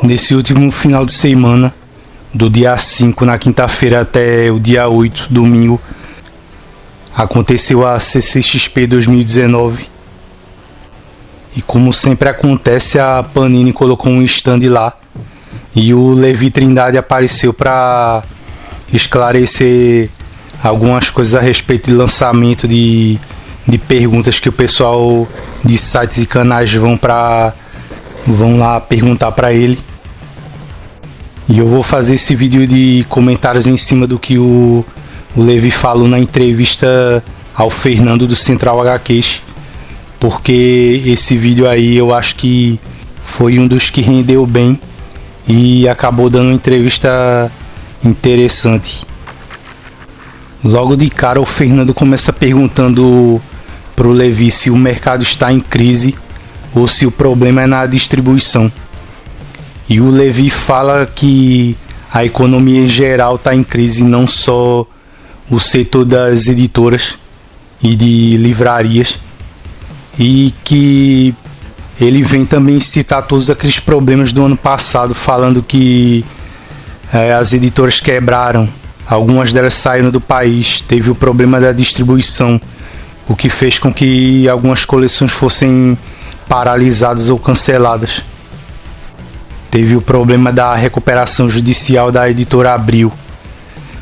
Nesse último final de semana, do dia 5 na quinta-feira até o dia 8, domingo, aconteceu a CCXP 2019. E como sempre acontece, a Panini colocou um stand lá e o Levi Trindade apareceu para esclarecer algumas coisas a respeito de lançamento de perguntas que o pessoal de sites e canais vão lá perguntar para ele. E eu vou fazer esse vídeo de comentários em cima do que o Levi falou na entrevista ao Fernando do Central HQs, porque esse vídeo aí eu acho que foi um dos que rendeu bem e acabou dando uma entrevista interessante. Logo de cara o Fernando começa perguntando pro Levi se o mercado está em crise ou se o problema é na distribuição. E o Levi fala que a economia em geral está em crise, não só o setor das editoras e de livrarias, e que ele vem também citar todos aqueles problemas do ano passado, falando que as editoras quebraram, algumas delas saíram do país, teve o problema da distribuição, o que fez com que algumas coleções fossem paralisadas ou canceladas. Teve o problema da recuperação judicial da editora Abril.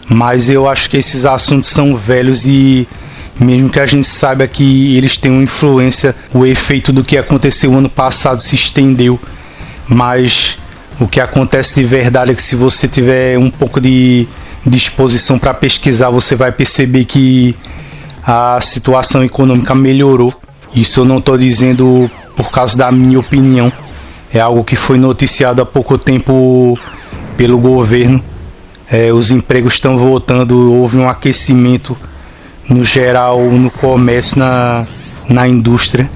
Mas eu acho que esses assuntos são velhos e mesmo que a gente saiba que eles têm uma influência, o efeito do que aconteceu ano passado se estendeu. Mas o que acontece de verdade é que se você tiver um pouco de disposição para pesquisar, você vai perceber que a situação econômica melhorou. Isso eu não estou dizendo por causa da minha opinião. É algo que foi noticiado há pouco tempo pelo governo. Os empregos estão voltando, houve um aquecimento no geral no comércio, na indústria.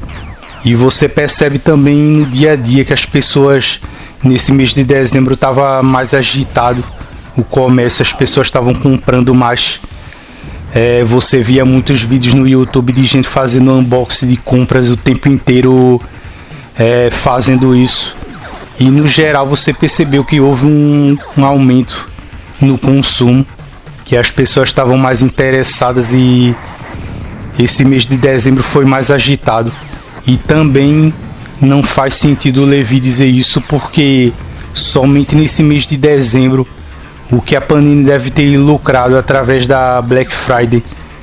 E você percebe também no dia a dia que as pessoas, nesse mês de dezembro, estava mais agitado o comércio, as pessoas estavam comprando mais. Você via muitos vídeos no YouTube de gente fazendo unboxing de compras o tempo inteiro, fazendo isso, e no geral você percebeu que houve um aumento no consumo, que as pessoas estavam mais interessadas e esse mês de dezembro foi mais agitado. E também não faz sentido o Levi dizer isso, porque somente nesse mês de dezembro o que a Panini deve ter lucrado através da Black Friday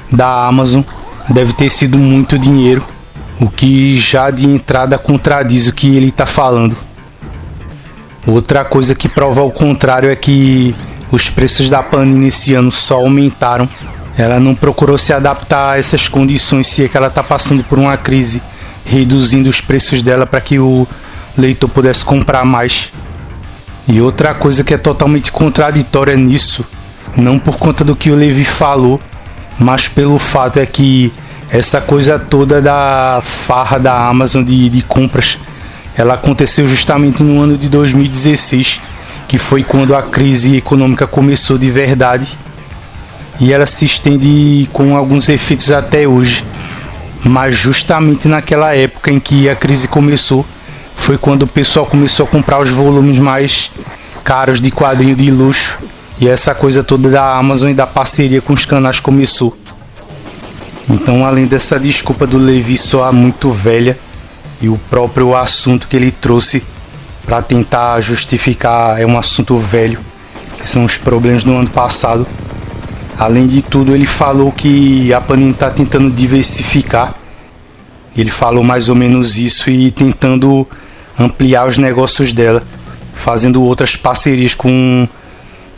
da Amazon deve ter sido muito dinheiro, o que já de entrada contradiz o que ele está falando. Outra coisa que prova o contrário é que os preços da Panini esse ano só aumentaram. Ela não procurou se adaptar a essas condições, se é que ela está passando por uma crise, reduzindo os preços dela para que o leitor pudesse comprar mais. E outra coisa que é totalmente contraditória nisso, não por conta do que o Levi falou, mas pelo fato é que essa coisa toda da farra da Amazon de compras, ela aconteceu justamente no ano de 2016, que foi quando a crise econômica começou de verdade, e ela se estende com alguns efeitos até hoje. Mas justamente naquela época em que a crise começou, foi quando o pessoal começou a comprar os volumes mais caros de quadrinho de luxo, e essa coisa toda da Amazon e da parceria com os canais começou. Então, além dessa desculpa do Levi soar muito velha, e o próprio assunto que ele trouxe para tentar justificar é um assunto velho, que são os problemas do ano passado. Além de tudo, ele falou que a Panini está tentando diversificar. Ele falou mais ou menos isso, e tentando ampliar os negócios dela, fazendo outras parcerias com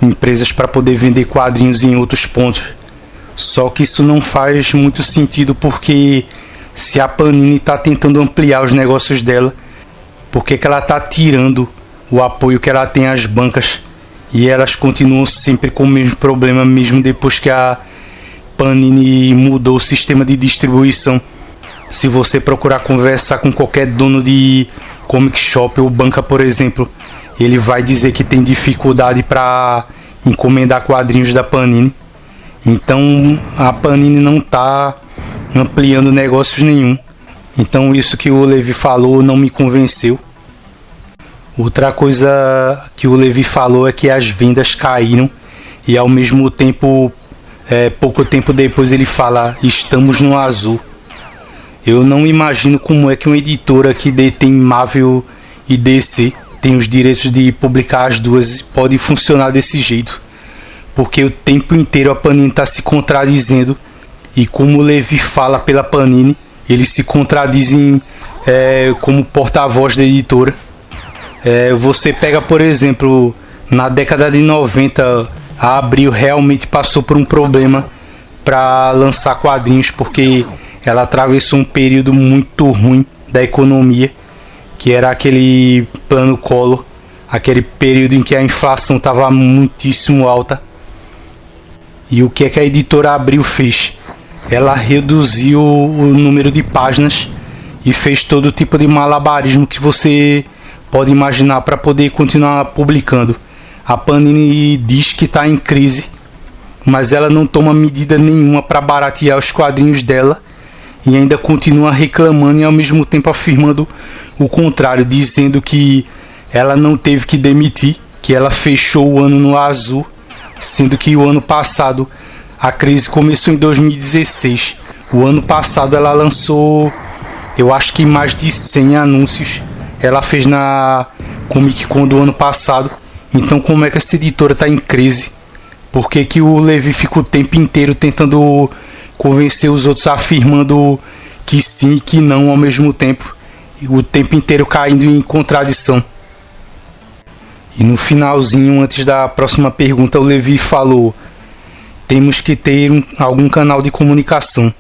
empresas para poder vender quadrinhos em outros pontos. Só que isso não faz muito sentido, porque se a Panini está tentando ampliar os negócios dela, por que ela está tirando o apoio que ela tem às bancas e elas continuam sempre com o mesmo problema, mesmo depois que a Panini mudou o sistema de distribuição? Se você procurar conversar com qualquer dono de comic shop ou banca, por exemplo, ele vai dizer que tem dificuldade para encomendar quadrinhos da Panini. Então a Panini não está ampliando negócios nenhum. Então isso que o Levi falou não me convenceu. Outra coisa que o Levi falou é que as vendas caíram e ao mesmo tempo, pouco tempo depois ele fala, estamos no azul. Eu não imagino como é que uma editora que detém Marvel e DC, tem os direitos de publicar as duas, pode funcionar desse jeito. Porque o tempo inteiro a Panini está se contradizendo e como o Levi fala pela Panini, eles se contradizem como porta-voz da editora. Você pega, por exemplo, na década de 90, a Abril realmente passou por um problema para lançar quadrinhos, porque ela atravessou um período muito ruim da economia, que era aquele plano Collor, aquele período em que a inflação estava muitíssimo alta. E o que é que a editora Abril fez? Ela reduziu o número de páginas e fez todo tipo de malabarismo que você pode imaginar para poder continuar publicando. A Panini diz que está em crise, mas ela não toma medida nenhuma para baratear os quadrinhos dela e ainda continua reclamando e ao mesmo tempo afirmando o contrário, dizendo que ela não teve que demitir, que ela fechou o ano no azul, sendo que o ano passado a crise começou em 2016. O ano passado ela lançou, eu acho que mais de 100 anúncios ela fez na Comic Con do ano passado. Então como é que essa editora está em crise? Por que o Levi fica o tempo inteiro tentando convencer os outros, afirmando que sim e que não ao mesmo tempo? E o tempo inteiro caindo em contradição. E no finalzinho, antes da próxima pergunta, o Levi falou: temos que ter algum canal de comunicação.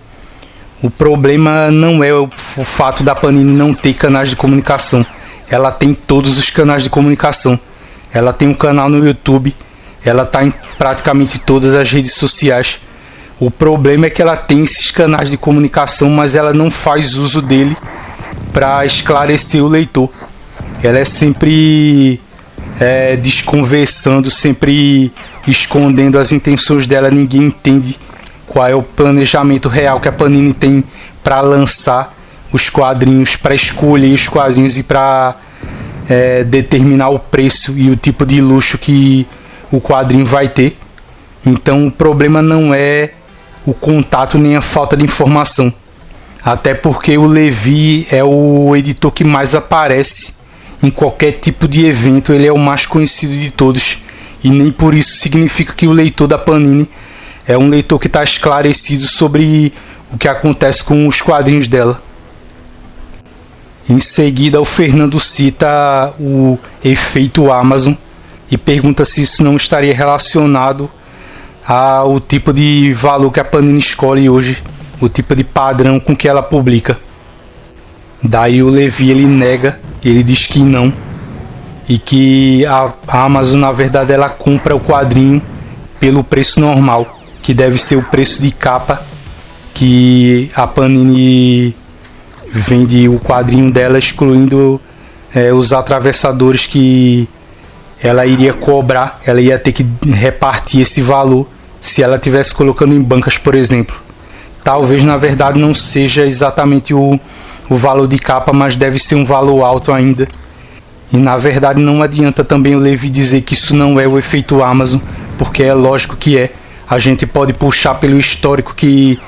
O problema não é o fato da Panini não ter canais de comunicação. Ela tem todos os canais de comunicação. Ela tem um canal no YouTube. Ela está em praticamente todas as redes sociais. O problema é que ela tem esses canais de comunicação, mas ela não faz uso dele para esclarecer o leitor. Ela é sempre desconversando, sempre escondendo as intenções dela. Ninguém entende qual é o planejamento real que a Panini tem para lançar os quadrinhos, para escolher os quadrinhos e para determinar o preço e o tipo de luxo que o quadrinho vai ter. Então o problema não é o contato nem a falta de informação, até porque o Levi é o editor que mais aparece em qualquer tipo de evento. Ele é o mais conhecido de todos e nem por isso significa que o leitor da Panini é um leitor que está esclarecido sobre o que acontece com os quadrinhos dela. Em seguida, o Fernando cita o efeito Amazon e pergunta se isso não estaria relacionado ao tipo de valor que a Panini escolhe hoje, o tipo de padrão com que ela publica. Daí o Levi ele nega, ele diz que não, e que a Amazon na verdade ela compra o quadrinho pelo preço normal, que deve ser o preço de capa que a Panini vende o quadrinho dela, excluindo os atravessadores que ela iria cobrar. Ela ia ter que repartir esse valor se ela estivesse colocando em bancas, por exemplo. Talvez na verdade não seja exatamente o valor de capa, mas deve ser um valor alto ainda. E na verdade não adianta também o Levi dizer que isso não é o efeito Amazon, porque é lógico que é. A gente pode puxar pelo histórico que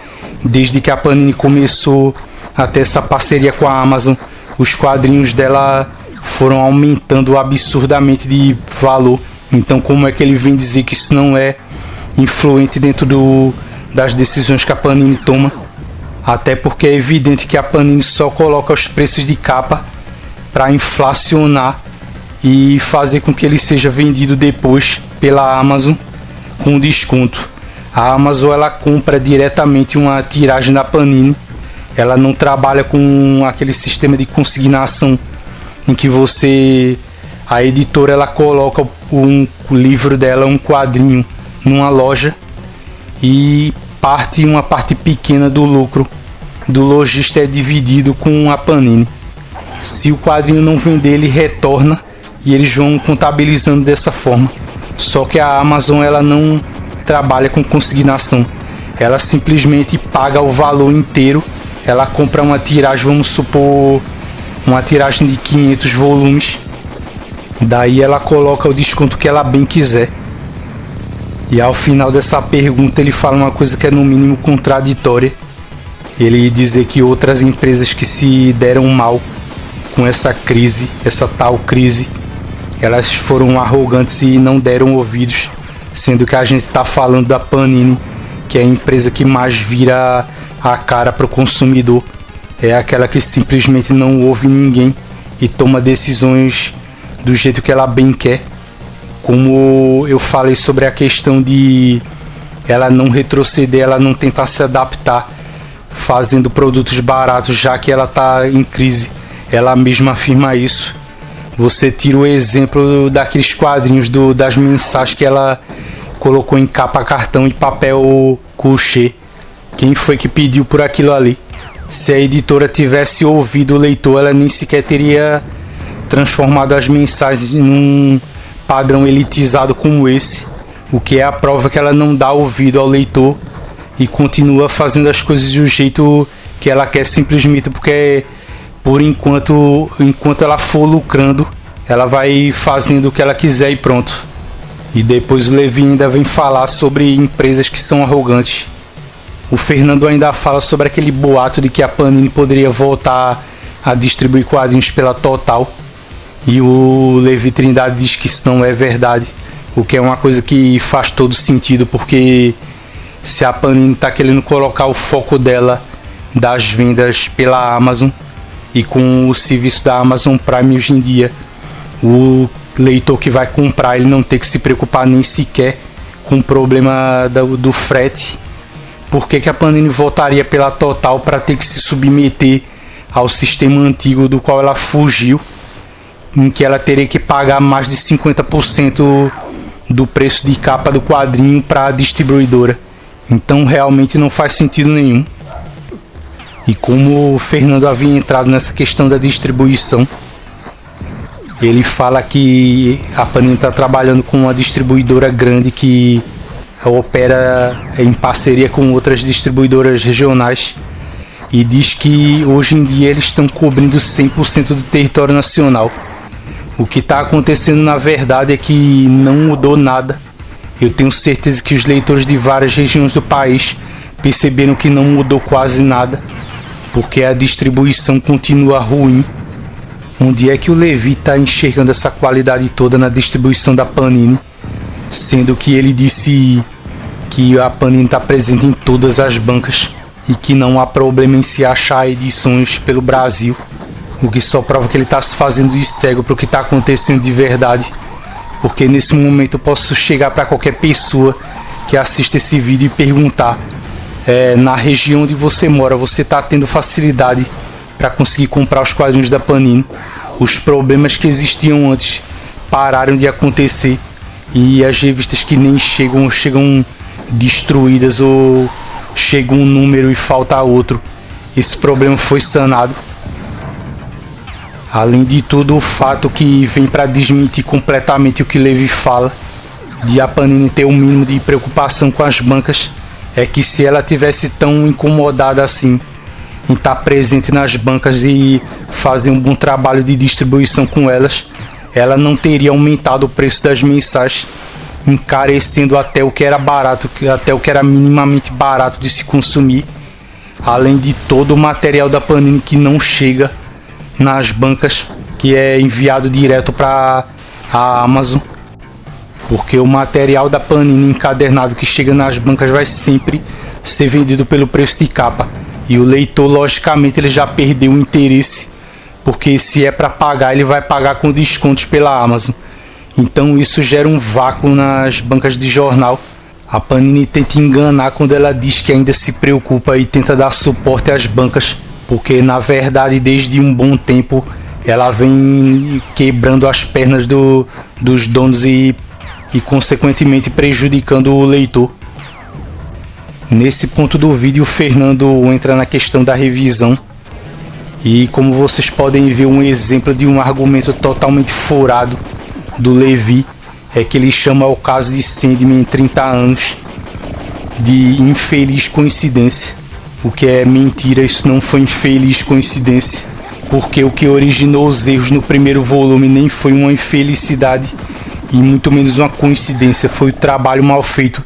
desde que a Panini começou a ter essa parceria com a Amazon, os quadrinhos dela foram aumentando absurdamente de valor. Então como é que ele vem dizer que isso não é influente dentro das decisões que a Panini toma? Até porque é evidente que a Panini só coloca os preços de capa para inflacionar e fazer com que ele seja vendido depois pela Amazon com desconto. A Amazon ela compra diretamente uma tiragem da Panini. Ela não trabalha com aquele sistema de consignação em que a editora ela coloca um livro dela, um quadrinho, numa loja e uma parte pequena do lucro do lojista é dividido com a Panini. Se o quadrinho não vender, ele retorna e eles vão contabilizando dessa forma. Só que a Amazon ela não trabalha com consignação. Ela simplesmente paga o valor inteiro. Ela compra uma tiragem, vamos supor, uma tiragem de 500 volumes Daí ela coloca o desconto que ela bem quiser. E ao final dessa pergunta ele fala uma coisa que é no mínimo contraditória. Ele dizer que outras empresas que se deram mal com essa crise, essa tal crise, elas foram arrogantes e não deram ouvidos, sendo que a gente está falando da Panini, que é a empresa que mais vira a cara para o consumidor. É aquela que simplesmente não ouve ninguém e toma decisões do jeito que ela bem quer. Como eu falei sobre a questão de ela não retroceder, ela não tentar se adaptar fazendo produtos baratos, já que ela está em crise. Ela mesma afirma isso. Você tira o exemplo daqueles quadrinhos das mensagens que ela colocou em capa cartão e papel couché. Quem foi que pediu por aquilo ali? Se a editora tivesse ouvido o leitor, ela nem sequer teria transformado as mensagens num padrão elitizado como esse, o que é a prova que ela não dá ouvido ao leitor e continua fazendo as coisas do jeito que ela quer, simplesmente porque por enquanto ela for lucrando, ela vai fazendo o que ela quiser e pronto. E depois o Levi ainda vem falar sobre empresas que são arrogantes. O Fernando ainda fala sobre aquele boato de que a Panini poderia voltar a distribuir quadrinhos pela Total. E o Levi Trindade diz que isso não é verdade. O que é uma coisa que faz todo sentido, porque se a Panini está querendo colocar o foco dela das vendas pela Amazon, e com o serviço da Amazon Prime hoje em dia, o leitor que vai comprar, ele não tem que se preocupar nem sequer com o problema do frete. Por que a Panini voltaria pela Total para ter que se submeter ao sistema antigo do qual ela fugiu, em que ela teria que pagar mais de 50% do preço de capa do quadrinho para a distribuidora? Então realmente não faz sentido nenhum. E como o Fernando havia entrado nessa questão da distribuição, ele fala que a Panini está trabalhando com uma distribuidora grande que opera em parceria com outras distribuidoras regionais, e diz que hoje em dia eles estão cobrindo 100% do território nacional. O que está acontecendo na verdade é que não mudou nada. Eu tenho certeza que os leitores de várias regiões do país perceberam que não mudou quase nada, porque a distribuição continua ruim. Onde é que o Levi está enxergando essa qualidade toda na distribuição da Panini, sendo que ele disse que a Panini está presente em todas as bancas e que não há problema em se achar edições pelo Brasil, o que só prova que ele está se fazendo de cego para o que está acontecendo de verdade. Porque nesse momento eu posso chegar para qualquer pessoa que assista esse vídeo e perguntar: na região onde você mora, você está tendo facilidade para conseguir comprar os quadrinhos da Panini? Os problemas que existiam antes pararam de acontecer, e as revistas que nem chegam destruídas, ou chega um número e falta outro. Esse problema foi sanado. Além de tudo, o fato que vem para desmentir completamente o que Levi fala, de a Panini ter um mínimo de preocupação com as bancas, é que se ela tivesse tão incomodada assim em estar presente nas bancas e fazer um bom trabalho de distribuição com elas, ela não teria aumentado o preço das mensagens, encarecendo até o que era barato, até o que era minimamente barato de se consumir, além de todo o material da Panini que não chega nas bancas, que é enviado direto para a Amazon, porque o material da Panini encadernado que chega nas bancas vai sempre ser vendido pelo preço de capa, e o leitor logicamente ele já perdeu o interesse, porque se é para pagar, ele vai pagar com descontos pela Amazon. Então isso gera um vácuo nas bancas de jornal. A Panini tenta enganar quando ela diz que ainda se preocupa e tenta dar suporte às bancas, porque na verdade desde um bom tempo ela vem quebrando as pernas dos donos e consequentemente prejudicando o leitor. Nesse ponto do vídeo, o Fernando entra na questão da revisão, e como vocês podem ver, um exemplo de um argumento totalmente furado do Levi é que ele chama o caso de Sandman em 30 anos de infeliz coincidência, o que é mentira. Isso não foi infeliz coincidência. porque o que originou os erros no primeiro volume nem foi uma infelicidade e muito menos uma coincidência, foi o trabalho mal feito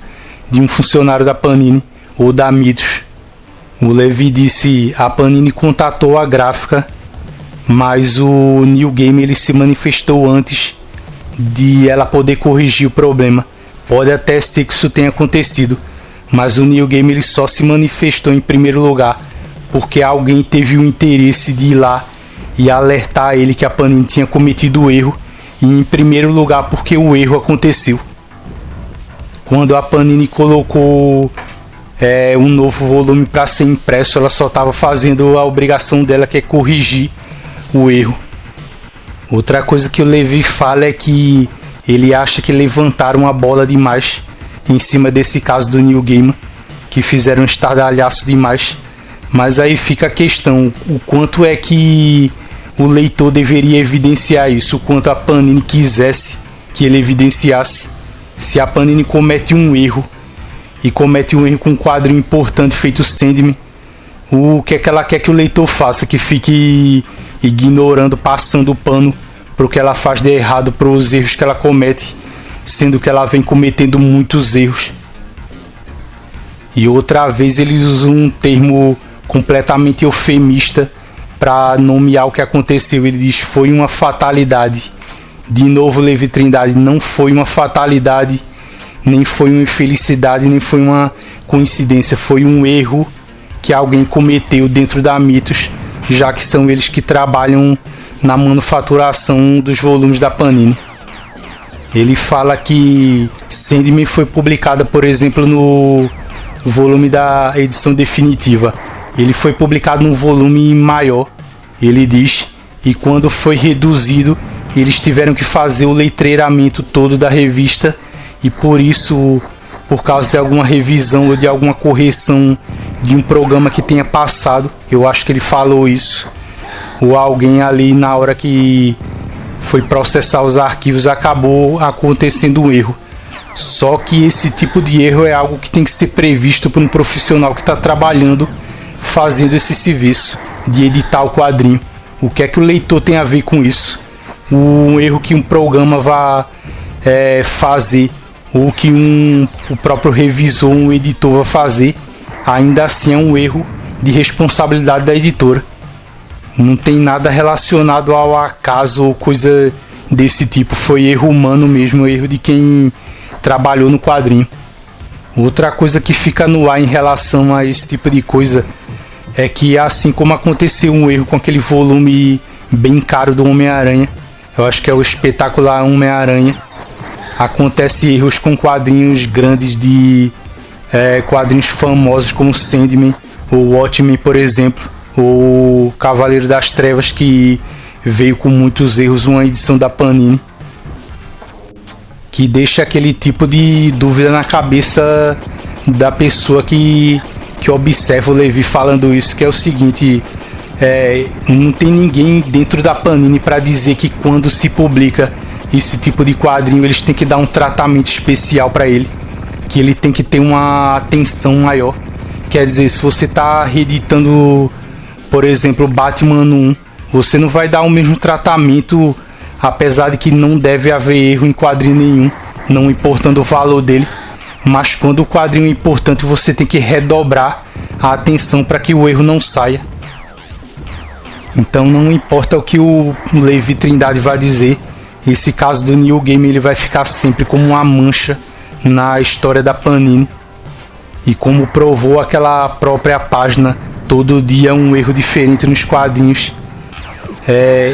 de um funcionário da Panini ou da Mitos. O Levy disse: a Panini contatou a gráfica, mas o New Game ele se manifestou antes de ela poder corrigir o problema. Pode até ser que isso tenha acontecido, mas o New Game ele só se manifestou em primeiro lugar porque alguém teve o interesse de ir lá e alertar ele que a Panini tinha cometido o erro, e em primeiro lugar porque o erro aconteceu. Quando a Panini colocou um novo volume para ser impresso, ela só estava fazendo a obrigação dela, que é corrigir o erro. Outra coisa que o Levy fala é que ele acha que levantaram a bola demais em cima desse caso do Neil Gaiman, que fizeram estardalhaço demais. Mas aí fica a questão, o quanto é que o leitor deveria evidenciar isso, o quanto a Panini quisesse que ele evidenciasse. Se a Panini comete um erro, e comete um erro com um quadrinho importante feito Sandman, o que é que ela quer que o leitor faça? Que fique ignorando, passando o pano para o que ela faz de errado, para os erros que ela comete, sendo que ela vem cometendo muitos erros. E outra vez eles usam um termo completamente eufemista para nomear o que aconteceu. Ele diz: foi uma fatalidade. De novo, Levy Trindade, não foi uma fatalidade, nem foi uma infelicidade, nem foi uma coincidência. Foi um erro que alguém cometeu dentro da Mitos, já que são eles que trabalham na manufaturação dos volumes da Panini. Ele fala que Sandman foi publicada, por exemplo, no volume da edição definitiva. Ele foi publicado num volume maior, ele diz, e quando foi reduzido, eles tiveram que fazer o letreiramento todo da revista, e por isso, por causa de alguma revisão ou de alguma correção de um programa que tenha passado, eu acho que ele falou isso, ou alguém ali na hora que foi processar os arquivos acabou acontecendo um erro. Só que esse tipo de erro é algo que tem que ser previsto por um profissional que está trabalhando, fazendo esse serviço de editar o quadrinho. O que é que o leitor tem a ver com isso? Um erro que um programa vá fazer, ou que o próprio revisor, um editor vai fazer, ainda assim é um erro de responsabilidade da editora. Não tem nada relacionado ao acaso ou coisa desse tipo. Foi erro humano mesmo, erro de quem trabalhou no quadrinho. Outra coisa que fica no ar em relação a esse tipo de coisa é que, assim como aconteceu um erro com aquele volume bem caro do Homem-Aranha, eu acho que é o espetacular Homem-Aranha, acontece erros com quadrinhos grandes de quadrinhos famosos como Sandman ou Watchmen, por exemplo, ou Cavaleiro das Trevas, que veio com muitos erros, uma edição da Panini, que deixa aquele tipo de dúvida na cabeça da pessoa que observa o Levy falando isso, que é o seguinte: não tem ninguém dentro da Panini para dizer que quando se publica esse tipo de quadrinho eles têm que dar um tratamento especial para ele, que ele tem que ter uma atenção maior. Quer dizer, se você está reeditando, por exemplo, Batman 1, você não vai dar o mesmo tratamento, apesar de que não deve haver erro em quadrinho nenhum, não importando o valor dele, mas quando o quadrinho é importante você tem que redobrar a atenção para que o erro não saia. Então não importa o que o Levy Trindade vai dizer, esse caso do Neil Gaiman ele vai ficar sempre como uma mancha na história da Panini, e como provou aquela própria página, todo dia um erro diferente nos quadrinhos.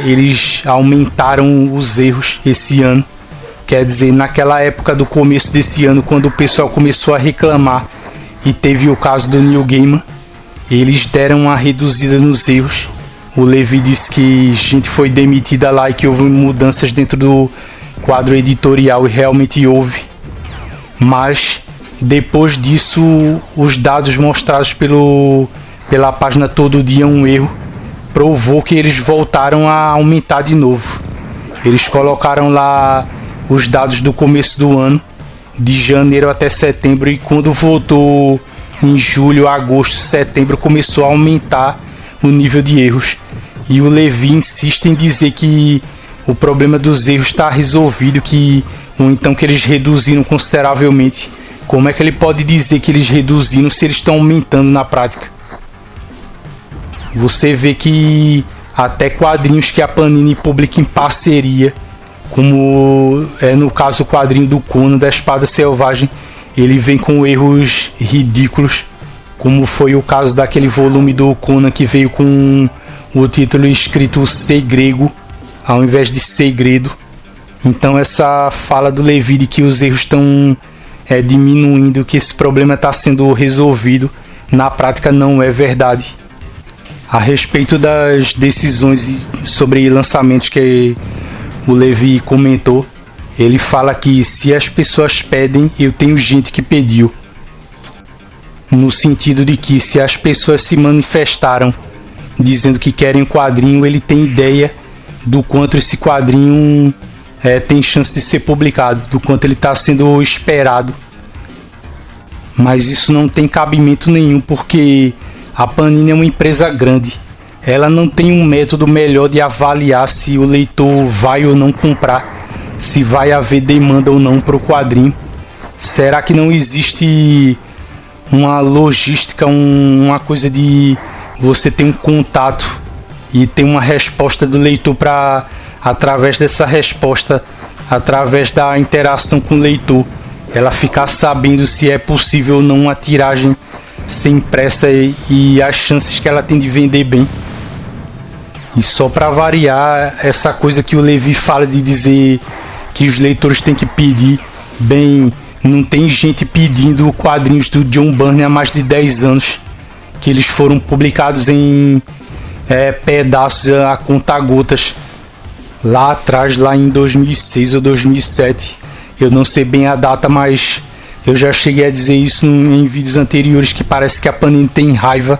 Eles aumentaram os erros esse ano. Quer dizer, naquela época do começo desse ano, quando o pessoal começou a reclamar e teve o caso do Neil Gaiman, eles deram uma reduzida nos erros. O Levy disse que gente foi demitida lá e que houve mudanças dentro do quadro editorial, e realmente houve. Mas depois disso, os dados mostrados pela página Todo Dia um Erro provou que eles voltaram a aumentar de novo. Eles colocaram lá os dados do começo do ano, de janeiro até setembro, e quando voltou em julho, agosto, setembro, começou a aumentar o nível de erros. e o Levi insiste em dizer que o problema dos erros está resolvido, ou então que eles reduziram consideravelmente. Como é que ele pode dizer que eles reduziram se eles estão aumentando na prática? Você vê que até quadrinhos que a Panini publica em parceria, como é no caso o quadrinho do Conan da Espada Selvagem, ele vem com erros ridículos, como foi o caso daquele volume do Conan que veio com o título escrito Segrego ao invés de Segredo. Então essa fala do Levi de que os erros estão diminuindo, que esse problema está sendo resolvido, na prática não é verdade. A respeito das decisões sobre lançamentos que o Levi comentou, ele fala que se as pessoas pedem, eu tenho gente que pediu. No sentido de que se as pessoas se manifestaram dizendo que querem um quadrinho, ele tem ideia do quanto esse quadrinho tem chance de ser publicado, do quanto ele está sendo esperado. Mas isso não tem cabimento nenhum, porque a Panini é uma empresa grande. Ela não tem um método melhor de avaliar se o leitor vai ou não comprar, se vai haver demanda ou não para o quadrinho. Será que não existe uma logística, uma coisa de você ter um contato e ter uma resposta do leitor para, através dessa resposta, através da interação com o leitor, ela ficar sabendo se é possível ou não uma tiragem ser impressa e as chances que ela tem de vender bem? E só para variar, essa coisa que o Levi fala de dizer que os leitores têm que pedir, bem, não tem gente pedindo quadrinhos do John Byrne há mais de 10 anos, que eles foram publicados em pedaços a conta-gotas lá atrás, lá em 2006 ou 2007. Eu não sei bem a data, mas eu já cheguei a dizer isso em vídeos anteriores, que parece que a Panini tem raiva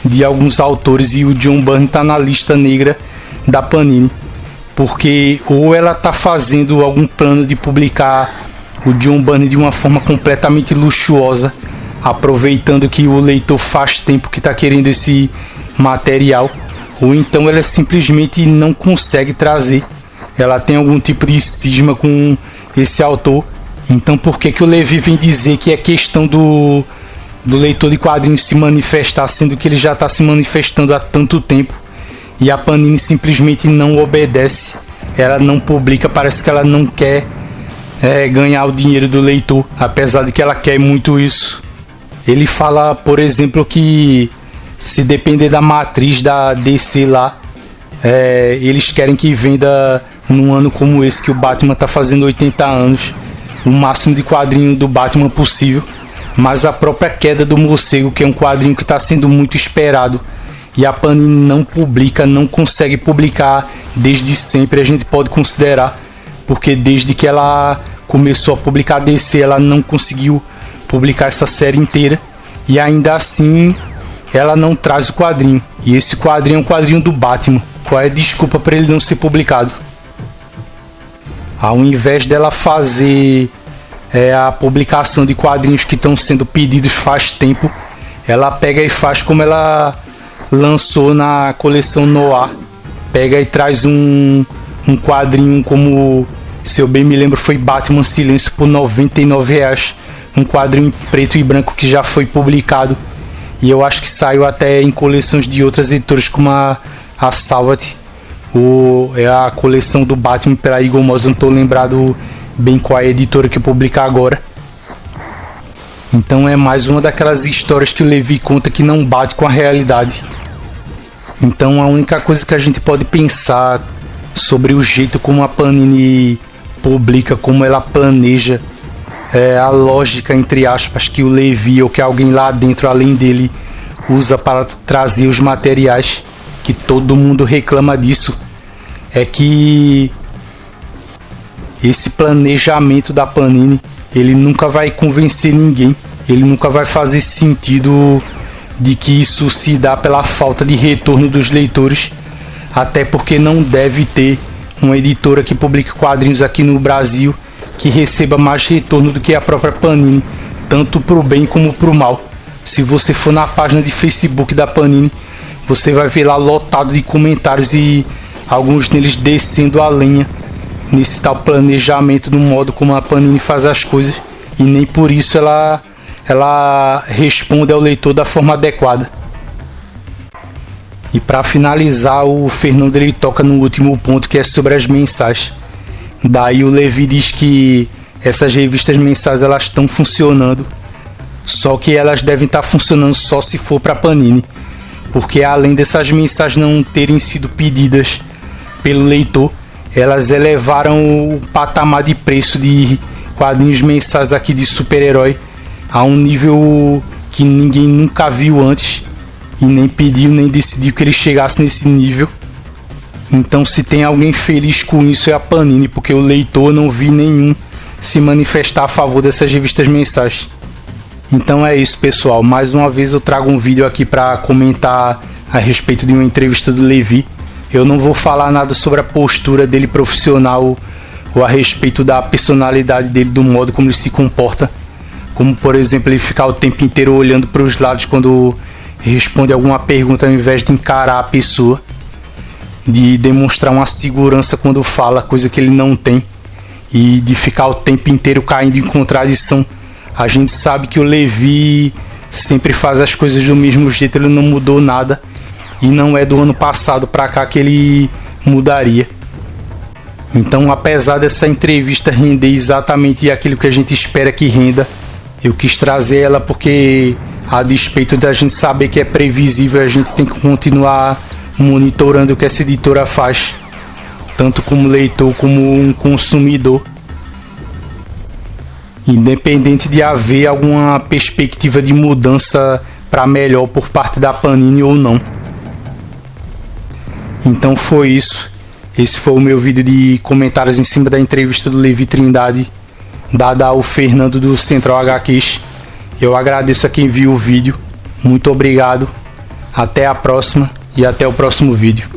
de alguns autores e o John Byrne está na lista negra da Panini, porque ou ela está fazendo algum plano de publicar o John Byrne de uma forma completamente luxuosa, aproveitando que o leitor faz tempo que está querendo esse material, ou então ela simplesmente não consegue trazer, ela tem algum tipo de cisma com esse autor. Então por que o Levi vem dizer que é questão do leitor de quadrinhos se manifestar, sendo que ele já está se manifestando há tanto tempo e a Panini simplesmente não obedece, ela não publica, parece que ela não quer ganhar o dinheiro do leitor, apesar de que ela quer muito isso. Ele fala, por exemplo, que se depender da matriz da DC lá, eles querem que venda num ano como esse, que o Batman está fazendo 80 anos, o máximo de quadrinho do Batman possível, mas a própria Queda do Morcego, que é um quadrinho que está sendo muito esperado, e a Panini não publica, não consegue publicar desde sempre, a gente pode considerar, porque desde que ela começou a publicar DC, ela não conseguiu publicar essa série inteira, e ainda assim ela não traz o quadrinho, e esse quadrinho é um quadrinho do Batman. Qual é a desculpa para ele não ser publicado? Ao invés dela fazer a publicação de quadrinhos que estão sendo pedidos faz tempo, ela pega e faz como ela lançou na coleção Noir, pega e traz um quadrinho como, se eu bem me lembro, foi Batman Silêncio por R$99, um quadrinho em preto e branco que já foi publicado, e eu acho que saiu até em coleções de outras editoras como a Salvat, a coleção do Batman pela Eagle Moss, não estou lembrado bem qual é a editora que publica agora. Então é mais uma daquelas histórias que o Levi conta que não bate com a realidade. Então a única coisa que a gente pode pensar sobre o jeito como a Panini publica, como ela planeja, a lógica, entre aspas, que o Levi ou que alguém lá dentro além dele usa para trazer os materiais, que todo mundo reclama disso, é que esse planejamento da Panini, ele nunca vai convencer ninguém, ele nunca vai fazer sentido de que isso se dá pela falta de retorno dos leitores, até porque não deve ter uma editora que publique quadrinhos aqui no Brasil que receba mais retorno do que a própria Panini, tanto para o bem como para o mal. Se você for na página de Facebook da Panini, você vai ver lá lotado de comentários e alguns deles descendo a linha nesse tal planejamento do modo como a Panini faz as coisas, e nem por isso ela responde ao leitor da forma adequada. E para finalizar, o Fernando ele toca no último ponto, que é sobre as mensais. Daí o Levi diz que essas revistas mensais elas estão funcionando, só que elas devem estar funcionando só se for para Panini, porque além dessas mensais não terem sido pedidas pelo leitor, elas elevaram o patamar de preço de quadrinhos mensais aqui de super-herói a um nível que ninguém nunca viu antes, e nem pediu nem decidiu que ele chegasse nesse nível. Então, se tem alguém feliz com isso, é a Panini, porque o leitor não vi nenhum se manifestar a favor dessas revistas mensais. Então é isso, pessoal, mais uma vez eu trago um vídeo aqui para comentar a respeito de uma entrevista do Levi. Eu não vou falar nada sobre a postura dele profissional ou a respeito da personalidade dele, do modo como ele se comporta, como por exemplo ele ficar o tempo inteiro olhando para os lados quando responde alguma pergunta ao invés de encarar a pessoa, de demonstrar uma segurança quando fala, coisa que ele não tem, e de ficar o tempo inteiro caindo em contradição. A gente sabe que o Levi sempre faz as coisas do mesmo jeito, ele não mudou nada, e não é do ano passado para cá que ele mudaria. Então, apesar dessa entrevista render exatamente aquilo que a gente espera que renda, eu quis trazer ela porque, a despeito da gente saber que é previsível, a gente tem que continuar monitorando o que essa editora faz, tanto como leitor como um consumidor, independente de haver alguma perspectiva de mudança para melhor por parte da Panini ou não. Então foi isso. Esse foi o meu vídeo de comentários em cima da entrevista do Levi Trindade dada ao Fernando do Central HQs. Eu agradeço a quem viu o vídeo. Muito obrigado. Até a próxima e até o próximo vídeo.